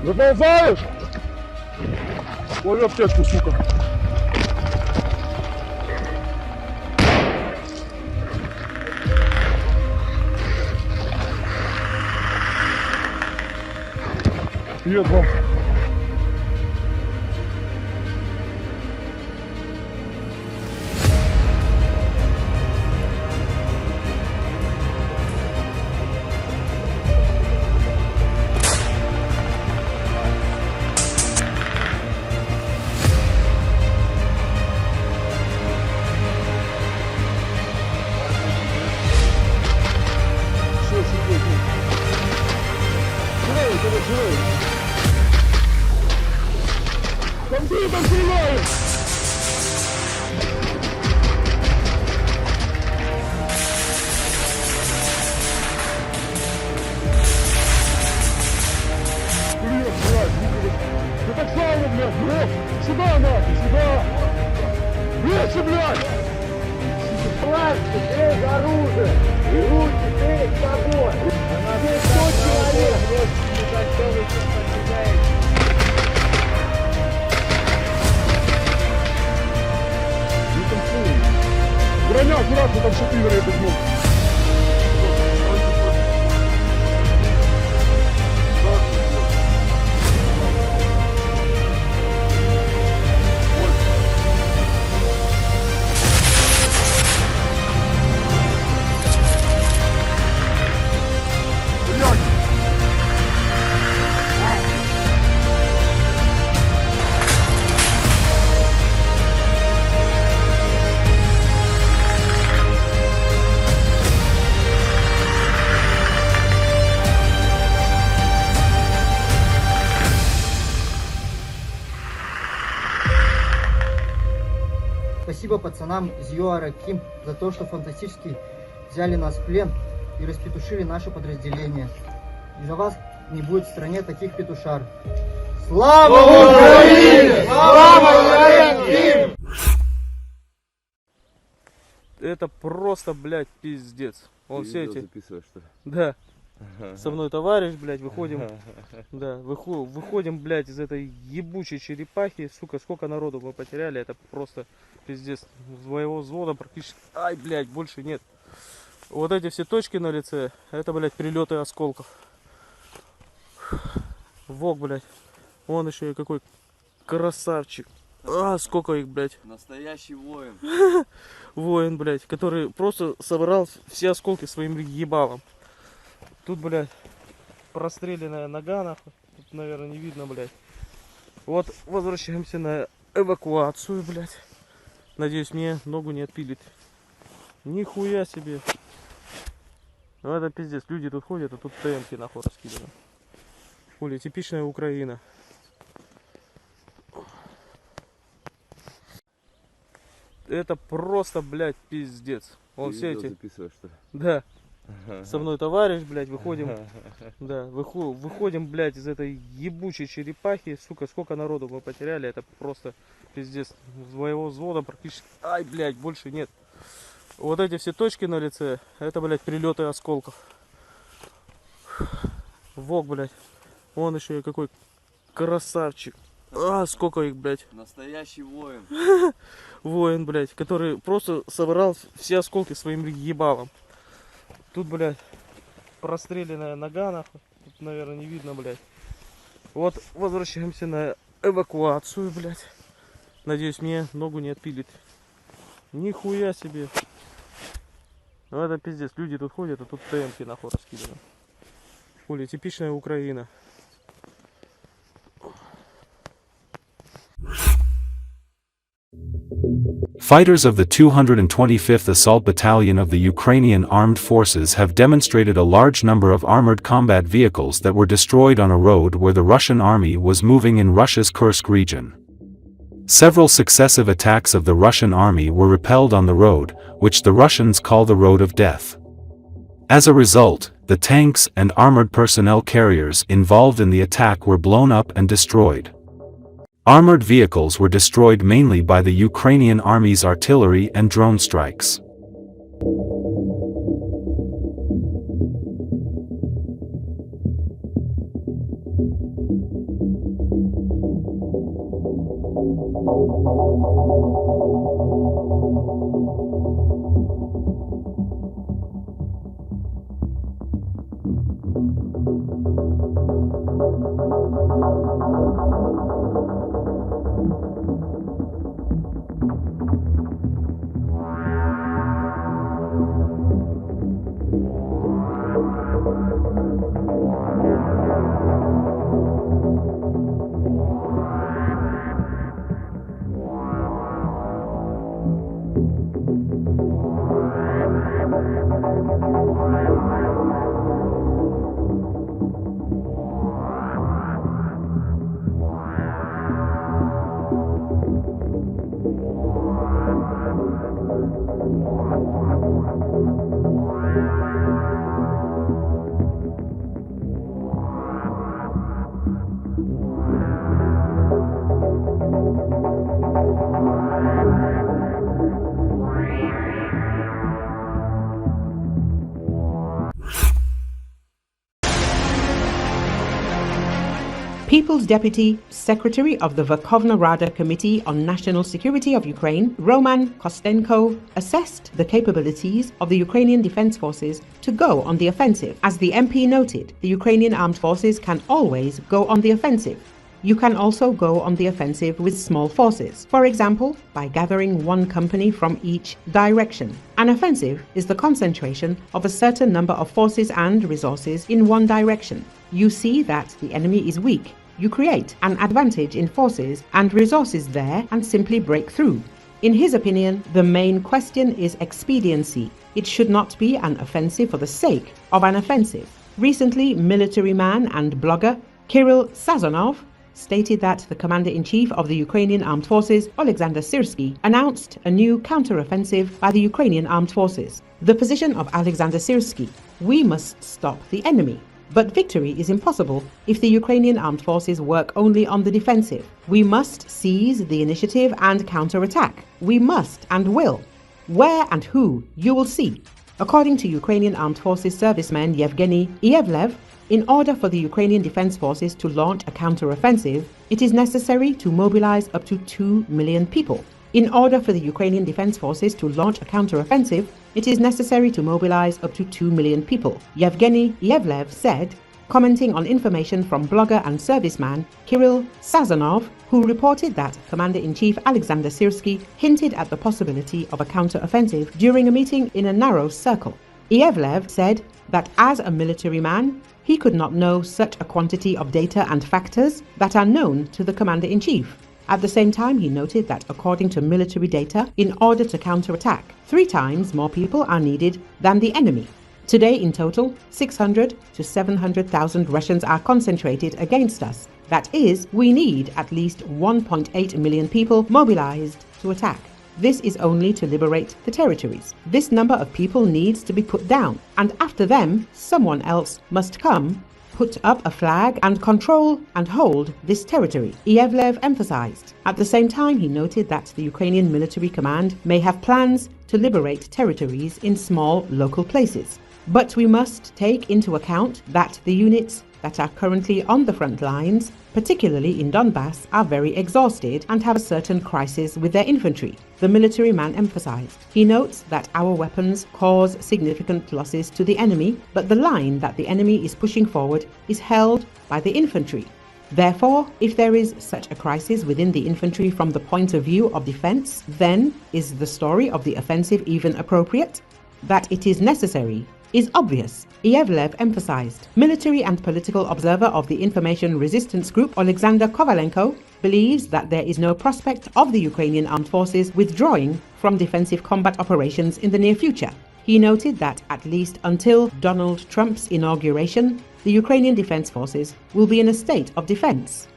Заползаешь? Лови аптечку, сука. Привет вам. Там стреляют! Блядь, да так слава, блядь, бро! Сюда, нахуй, сюда! Блядь, блядь! Пластик, эй, оружие! И руки, эй, с тобой! Здесь 100 человек! Броня, аккуратно, там шатыры это жмут. Спасибо пацанам из ЮАР Ким за то, что фантастически взяли нас в плен и распетушили наше подразделение. Из-за вас не будет в стране таких петушар. Слава Украине! Слава Украине! Это просто, блядь, пиздец. Он все эти... записываешь, что ли? Да. Со мной товарищ, блядь, выходим. Да, выходим, блядь, из этой ебучей черепахи. Сука, сколько народу мы потеряли. Это просто пиздец. Своего взвода практически... Ай, блядь, больше нет. Вот эти все точки на лице, это, блядь, прилеты осколков. Вок, блядь. Он еще и какой красавчик. А, сколько их, блядь. Настоящий воин. Воин, блядь, который просто собрал все осколки своим ебалом. Тут, блядь, простреленная нога, нахуй. Тут, наверное, не видно, блядь. Вот, возвращаемся на эвакуацию, блядь. Надеюсь, мне ногу не отпилит. Нихуя себе. Ну, это пиздец. Люди тут ходят, а тут ТМки, нахуй, раскиданы. Хули, типичная Украина. Это просто, блядь, пиздец. Он все эти... записываешь, что ли? Да. Со мной товарищ, блядь, выходим. Да, выходим, блядь, из этой ебучей черепахи. Сука, сколько народу мы потеряли. Это просто пиздец. Своего взвода практически... Ай, блядь, больше нет. Вот эти все точки на лице, это, блядь, прилеты осколков. Вок, блядь. Он еще и какой красавчик. А, сколько их, блядь. Настоящий воин. Воин, блядь, который просто собрал все осколки своим ебалом. Тут, блядь, простреленная нога, нахуй. Тут, наверное, не видно, блядь. Вот, возвращаемся на эвакуацию, блядь. Надеюсь, мне ногу не отпилит. Нихуя себе. Ну, это пиздец. Люди тут ходят, а тут ТМки, нахуй, раскиданы. Хули, типичная Украина. Fighters of the 225th Assault Battalion of the Ukrainian Armed Forces have demonstrated a large number of armored combat vehicles that were destroyed on a road where the Russian army was moving in Russia's Kursk region. Several successive attacks of the Russian army were repelled on the road, which the Russians call the Road of Death. As a result, the tanks and armored personnel carriers involved in the attack were blown up and destroyed. Armored vehicles were destroyed mainly by the Ukrainian army's artillery and drone strikes. People's Deputy Secretary of the Verkhovna Rada Committee on National Security of Ukraine, Roman Kostenko, assessed the capabilities of the Ukrainian Defense Forces to go on the offensive. As the MP noted, the Ukrainian armed forces can always go on the offensive. You can also go on the offensive with small forces, for example, by gathering one company from each direction. An offensive is the concentration of a certain number of forces and resources in one direction. You see that the enemy is weak. You create an advantage in forces and resources there and simply break through. In his opinion, the main question is expediency. It should not be an offensive for the sake of an offensive. Recently, military man and blogger Kirill Sazonov stated that the commander-in-chief of the Ukrainian Armed Forces, Alexander Syrsky, announced a new counter-offensive by the Ukrainian Armed Forces. The position of Alexander Syrsky: we must stop the enemy. But victory is impossible if the Ukrainian armed forces work only on the defensive. We must seize the initiative and counterattack. We must and will. Where and who, you will see. According to Ukrainian Armed Forces serviceman Yevgeny Ievlev, in order for the Ukrainian Defense Forces to launch a counter-offensive, it is necessary to mobilize up to 2 million people. In order for the Ukrainian Defense Forces to launch a counter-offensive, it is necessary to mobilize up to 2 million people, Yevgeny Ievlev said, commenting on information from blogger and serviceman Kirill Sazonov, who reported that Commander-in-Chief Alexander Syrsky hinted at the possibility of a counter-offensive during a meeting in a narrow circle. Ievlev said that as a military man, he could not know such a quantity of data and factors that are known to the Commander-in-Chief. At the same time, he noted that according to military data, in order to counterattack, 3 times more people are needed than the enemy. Today, in total, 600 to 700,000 Russians are concentrated against us. That is, we need at least 1.8 million people mobilized to attack. This is only to liberate the territories. This number of people needs to be put down, and after them, someone else must come, put up a flag and control and hold this territory, Ievlev emphasized. At the same time, he noted that the Ukrainian military command may have plans to liberate territories in small local places. But we must take into account that the units that are currently on the front lines, particularly in Donbass, are very exhausted and have a certain crisis with their infantry, the military man emphasized. He notes that our weapons cause significant losses to the enemy, but the line that the enemy is pushing forward is held by the infantry. Therefore, if there is such a crisis within the infantry from the point of view of defense, then is the story of the offensive even appropriate? That it is necessary is obvious, Ievlev emphasized. Military and political observer of the information resistance group Alexander Kovalenko believes that there is no prospect of the Ukrainian armed forces withdrawing from defensive combat operations in the near future. He noted that at least until Donald Trump's inauguration, the Ukrainian Defense Forces will be in a state of defense.